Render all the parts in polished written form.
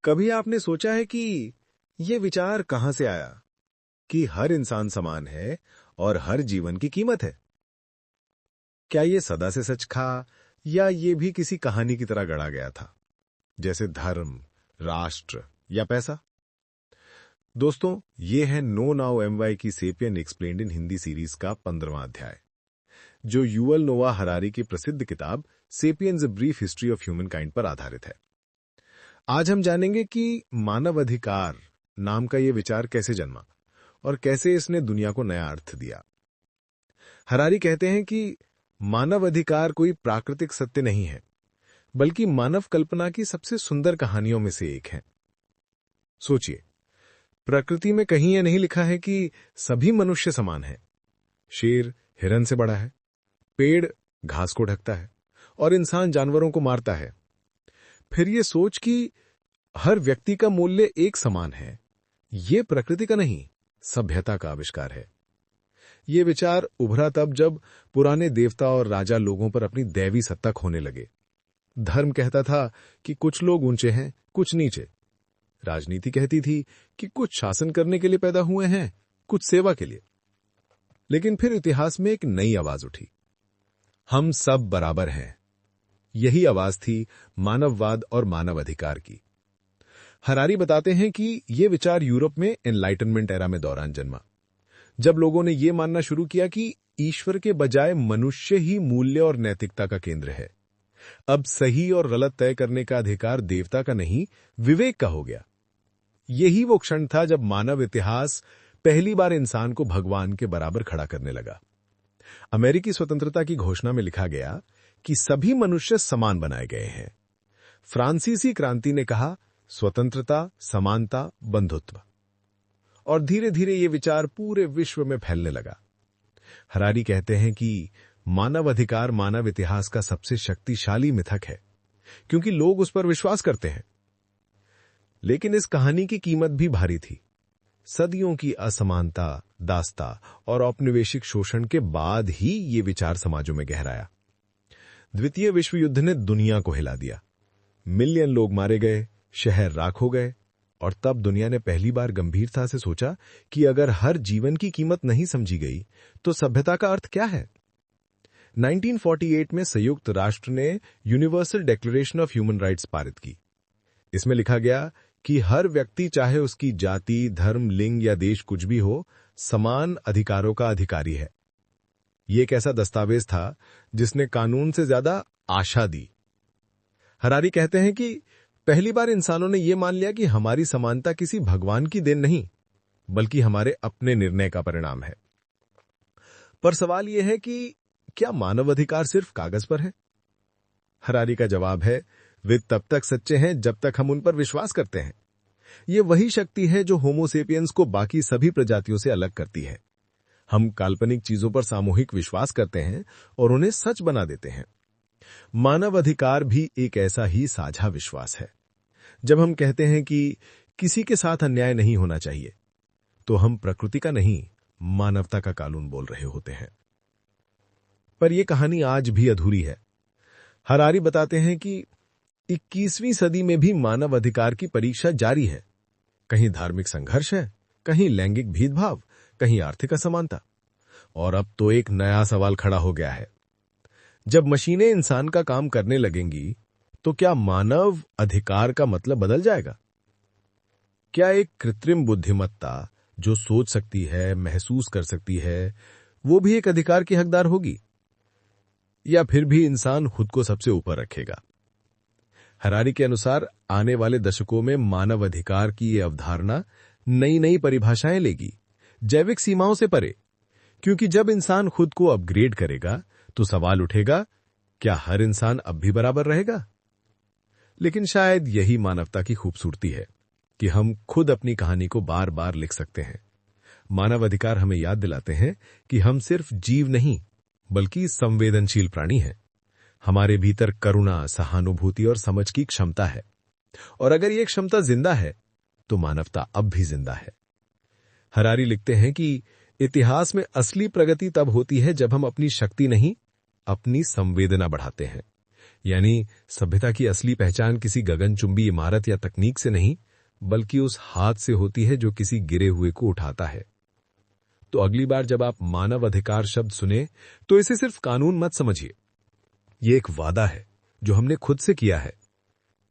कभी आपने सोचा है कि ये विचार कहां से आया कि हर इंसान समान है और हर जीवन की कीमत है? क्या ये सदा से सच था या ये भी किसी कहानी की तरह गढ़ा गया था, जैसे धर्म, राष्ट्र या पैसा? दोस्तों, ये है नो नाउ एमवाई की सेपियन एक्सप्लेन्ड इन हिंदी सीरीज का 15वां अध्याय, जो युवल नोआ हरारी की प्रसिद्ध किताब sapiens a brief history of human kind पर आधारित है। आज हम जानेंगे कि मानव अधिकार नाम का ये विचार कैसे जन्मा और कैसे इसने दुनिया को नया अर्थ दिया। हरारी कहते हैं कि मानव अधिकार कोई प्राकृतिक सत्य नहीं है, बल्कि मानव कल्पना की सबसे सुंदर कहानियों में से एक है। सोचिए, प्रकृति में कहीं यह नहीं लिखा है कि सभी मनुष्य समान हैं। शेर हिरन से बड़ा है, पेड़ घास को ढकता है और इंसान जानवरों को मारता है। फिर ये सोच कि हर व्यक्ति का मूल्य एक समान है, ये प्रकृति का नहीं, सभ्यता का आविष्कार है। ये विचार उभरा तब जब पुराने देवता और राजा लोगों पर अपनी दैवी सत्ता खोने लगे। धर्म कहता था कि कुछ लोग ऊंचे हैं, कुछ नीचे। राजनीति कहती थी कि कुछ शासन करने के लिए पैदा हुए हैं, कुछ सेवा के लिए। लेकिन फिर इतिहास में एक नई आवाज उठी, हम सब बराबर हैं। यही आवाज थी मानववाद और मानव अधिकार की। हरारी बताते हैं कि यह विचार यूरोप में एनलाइटनमेंट एरा में दौरान जन्मा, जब लोगों ने यह मानना शुरू किया कि ईश्वर के बजाय मनुष्य ही मूल्य और नैतिकता का केंद्र है। अब सही और गलत तय करने का अधिकार देवता का नहीं, विवेक का हो गया। यही वो क्षण था जब मानव इतिहास पहली बार इंसान को भगवान के बराबर खड़ा करने लगा। अमेरिकी स्वतंत्रता की घोषणा में लिखा गया कि सभी मनुष्य समान बनाए गए हैं। फ्रांसीसी क्रांति ने कहा, स्वतंत्रता, समानता, बंधुत्व। और धीरे धीरे ये विचार पूरे विश्व में फैलने लगा। हरारी कहते हैं कि मानव अधिकार मानव इतिहास का सबसे शक्तिशाली मिथक है, क्योंकि लोग उस पर विश्वास करते हैं। लेकिन इस कहानी की कीमत भी भारी थी। सदियों की असमानता, दास्ता और औपनिवेशिक शोषण के बाद ही ये विचार समाजों में गहराया। द्वितीय विश्व युद्ध ने दुनिया को हिला दिया। मिलियन लोग मारे गए, शहर राख हो गए, और तब दुनिया ने पहली बार गंभीरता से सोचा कि अगर हर जीवन की कीमत नहीं समझी गई तो सभ्यता का अर्थ क्या है। 1948 में संयुक्त राष्ट्र ने universal declaration of human rights पारित की। इसमें लिखा गया कि हर व्यक्ति, चाहे उसकी जाति, धर्म, लिंग या देश कुछ भी हो, समान अधिकारों का अधिकारी है। यह एक ऐसा दस्तावेज था जिसने कानून से ज्यादा आशा दी। हरारी कहते हैं कि पहली बार इंसानों ने यह मान लिया कि हमारी समानता किसी भगवान की देन नहीं, बल्कि हमारे अपने निर्णय का परिणाम है। पर सवाल यह है कि क्या मानव अधिकार सिर्फ कागज पर है? हरारी का जवाब है, वे तब तक सच्चे हैं जब तक हम उन पर विश्वास करते हैं। यह वही शक्ति है जो होमो सेपियंस को बाकी सभी प्रजातियों से अलग करती है। हम काल्पनिक चीजों पर सामूहिक विश्वास करते हैं और उन्हें सच बना देते हैं। मानव अधिकार भी एक ऐसा ही साझा विश्वास है। जब हम कहते हैं कि किसी के साथ अन्याय नहीं होना चाहिए, तो हम प्रकृति का नहीं, मानवता का कानून बोल रहे होते हैं। पर यह कहानी आज भी अधूरी है। हरारी बताते हैं कि 21वीं सदी में भी मानव अधिकार की परीक्षा जारी है। कहीं धार्मिक संघर्ष है, कहीं लैंगिक भेदभाव, कहीं आर्थिक असमानता। और अब तो एक नया सवाल खड़ा हो गया है, जब मशीनें इंसान का काम करने लगेंगी तो क्या मानव अधिकार का मतलब बदल जाएगा? क्या एक कृत्रिम बुद्धिमत्ता जो सोच सकती है, महसूस कर सकती है, वो भी एक अधिकार की हकदार होगी? या फिर भी इंसान खुद को सबसे ऊपर रखेगा? हरारी के अनुसार आने वाले दशकों में मानव अधिकार की ये अवधारणा नई नई परिभाषाएं लेगी, जैविक सीमाओं से परे। क्योंकि जब इंसान खुद को अपग्रेड करेगा तो सवाल उठेगा, क्या हर इंसान अब भी बराबर रहेगा? लेकिन शायद यही मानवता की खूबसूरती है कि हम खुद अपनी कहानी को बार बार लिख सकते हैं। मानव अधिकार हमें याद दिलाते हैं कि हम सिर्फ जीव नहीं, बल्कि संवेदनशील प्राणी हैं। हमारे भीतर करुणा, सहानुभूति और समझ की क्षमता है, और अगर ये क्षमता जिंदा है तो मानवता अब भी जिंदा है। हरारी लिखते हैं कि इतिहास में असली प्रगति तब होती है जब हम अपनी शक्ति नहीं, अपनी संवेदना बढ़ाते हैं। यानी सभ्यता की असली पहचान किसी गगनचुंबी इमारत या तकनीक से नहीं, बल्कि उस हाथ से होती है जो किसी गिरे हुए को उठाता है। तो अगली बार जब आप मानव अधिकार शब्द सुने तो इसे सिर्फ कानून मत समझिए। ये एक वादा है जो हमने खुद से किया है।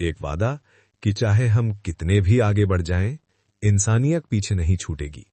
एक वादा कि चाहे हम कितने भी आगे बढ़ जाएं, इंसानियत पीछे नहीं छूटेगी।